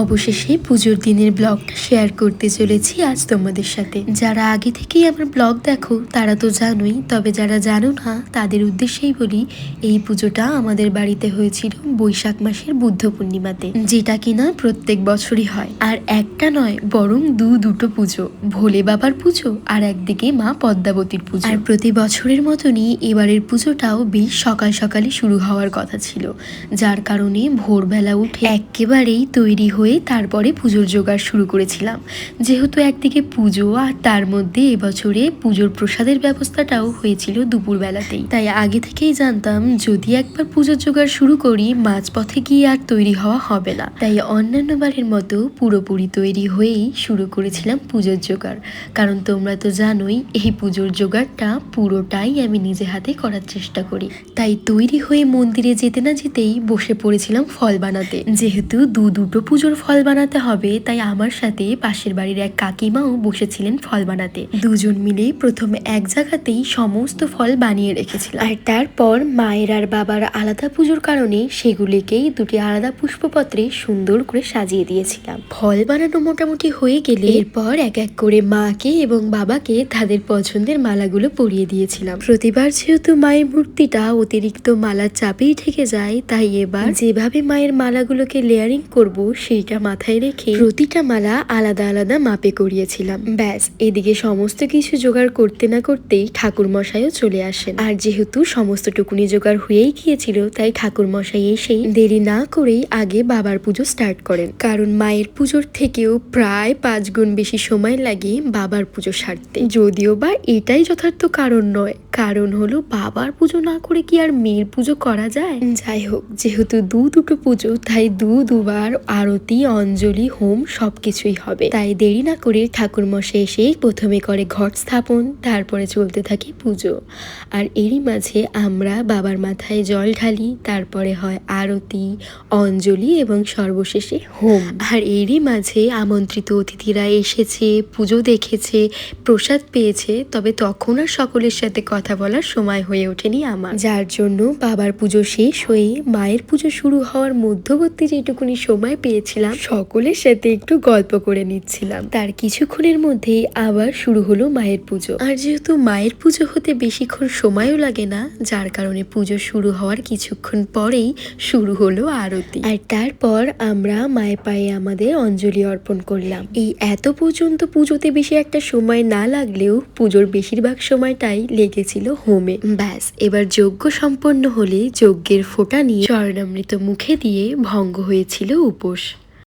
অবশেষে পুজোর দিনের ব্লগটা শেয়ার করতে চলেছি আজ তোমাদের সাথে। যারা আগে থেকেই আমার ব্লগ দেখো তারা তো জানোই, তবে যারা জানো না তাদের উদ্দেশ্যেই বলি, এই পুজোটা আমাদের বাড়িতে হয়েছিল বৈশাখ মাসের বুদ্ধ পূর্ণিমাতে, যেটা কিনা প্রত্যেক বছরই হয়। আর একটা নয়, বরং দুটো পুজো, ভোলে বাবার পুজো আর একদিকে মা পদ্মাবতীর পুজো। আর প্রতি বছরের মতনই এবারের পুজোটাও বেশ সকাল সকালে শুরু হওয়ার কথা ছিল, যার কারণে ভোরবেলা উঠে একেবারেই তৈরি হয়ে তারপরে পুজোর জোগাড় শুরু করেছিলাম। যেহেতু একদিকে পুজো আর তার মধ্যে এবছরে পুজোর প্রসাদের ব্যবস্থাটাও হয়েছিল দুপুর বেলাতেই, তাই আগে থেকেই জানতাম যদি একবার পুজোর জোগাড় শুরু করি মাঝপথে গিয়ে আর তৈরি হওয়া হবে না। তাই অন্যান্য বারের মতো পুরোপুরি তৈরি হয়েই শুরু করেছিলাম পুজোর জোগাড়। কারণ তোমরা তো জানোই এই পুজোর জোগাড়টা পুরোটাই আমি নিজে হাতে করার চেষ্টা করি। তাই তৈরি হয়ে মন্দিরে যেতে না যেতেই বসে পড়েছিলাম ফল বানাতে। যেহেতু দুটো পুজোর ফল বানাতে হবে, তাই আমার সাথে পাশের বাড়ির এক কাকিমাও বসেছিলেন ফল বানাতে। দুজন মিলে প্রথমে এক জায়গাতেই সমস্ত ফল বানিয়ে রেখেছিলাম, আর তারপর মায়ের আর বাবার আলাদা পুজোর কারণে সেগুলিকেই দুটি আলাদা পুষ্পপত্রে সুন্দর করে সাজিয়ে দিয়েছিলাম। ফল বানানো মোটামুটি হয়ে গেলে এরপর এক এক করে মাকে এবং বাবাকে তাদের পছন্দের মালাগুলো পরিয়ে দিয়েছিলাম। প্রতিবার যেহেতু মায়ের মূর্তিটা অতিরিক্ত মালার চাপেই ঠেকে যায়, তাই এবার যেভাবে মায়ের মালাগুলোকে লেয়ারিং করব সেইটা মাথায় রেখে প্রতিটা মালা আলাদা আলাদা মাপে করিয়েছিলাম। ব্যাস, এদিকে সমস্ত কিছু জোগাড় করতে না করতেই ঠাকুর মশাইও চলে আসেন। আর যেহেতু সমস্ত টুকুনি জোগাড় হয়েই গিয়েছিল, তাই ঠাকুর মশাই এসেই দেরি না করেই আগে বাবার পুজো স্টার্ট করেন। কারণ মায়ের পুজোর থেকেও প্রায় 5 গুণ বেশি সময় লাগে বাবার পুজো সারতে। যদিও বা এটাই যথার্থ কারণ নয়, কারণ হলো বাবার পুজো না করে কি আর মেয়ের পুজো করা যায়? যাই হোক, যেহেতু দুটো পুজো, তাই দুবার আরতি, অঞ্জলি, হোম সবকিছুই হবে। তাই দেরি না করে ঠাকুর মশাই এসে প্রথমে করে ঘট স্থাপন, তারপরে চলতে থাকে পুজো। আর এরই মাঝে আমরা বাবার মাথায় জল ঢালি, তারপরে হয় আরতি, অঞ্জলি এবং সর্বশেষে হোম। আর এরই মাঝে আমন্ত্রিত অতিথিরা এসেছে, পুজো দেখেছে, প্রসাদ পেয়েছে, তবে তখন আর সকলের সাথে কথা বলার সময় হয়ে ওঠেনি আমার, যার জন্য বাবার পুজো শেষ হয়ে মায়ের পুজো শুরু হওয়ার মধ্যবর্তী যেটুকুনি সময় পেয়েছিলাম সকলের সাথে একটু গল্প করে নিচ্ছিলাম। তার কিছুক্ষণের মধ্যেই আবার শুরু হলো মায়ের পুজো। আর যেহেতু মায়ের পুজো হতে বেশিক্ষণ সময়ও লাগে না, যার কারণে পুজো শুরু হওয়ার কিছুক্ষণ পরেই শুরু হলো আরতি। আর তারপর আমরা মায়ের পায়ে আমাদের অঞ্জলি অর্পণ করলাম। এই এত পর্যন্ত পুজোতে বেশি একটা সময় না লাগলেও পুজোর বেশিরভাগ সময়টাই লেগেছিল হোমে। ব্যাস, এবার যজ্ঞ সম্পন্ন হলে যজ্ঞের ফোঁটা নিয়ে চরণামৃত মুখে দিয়ে ভঙ্গ হয়েছিল উপোস।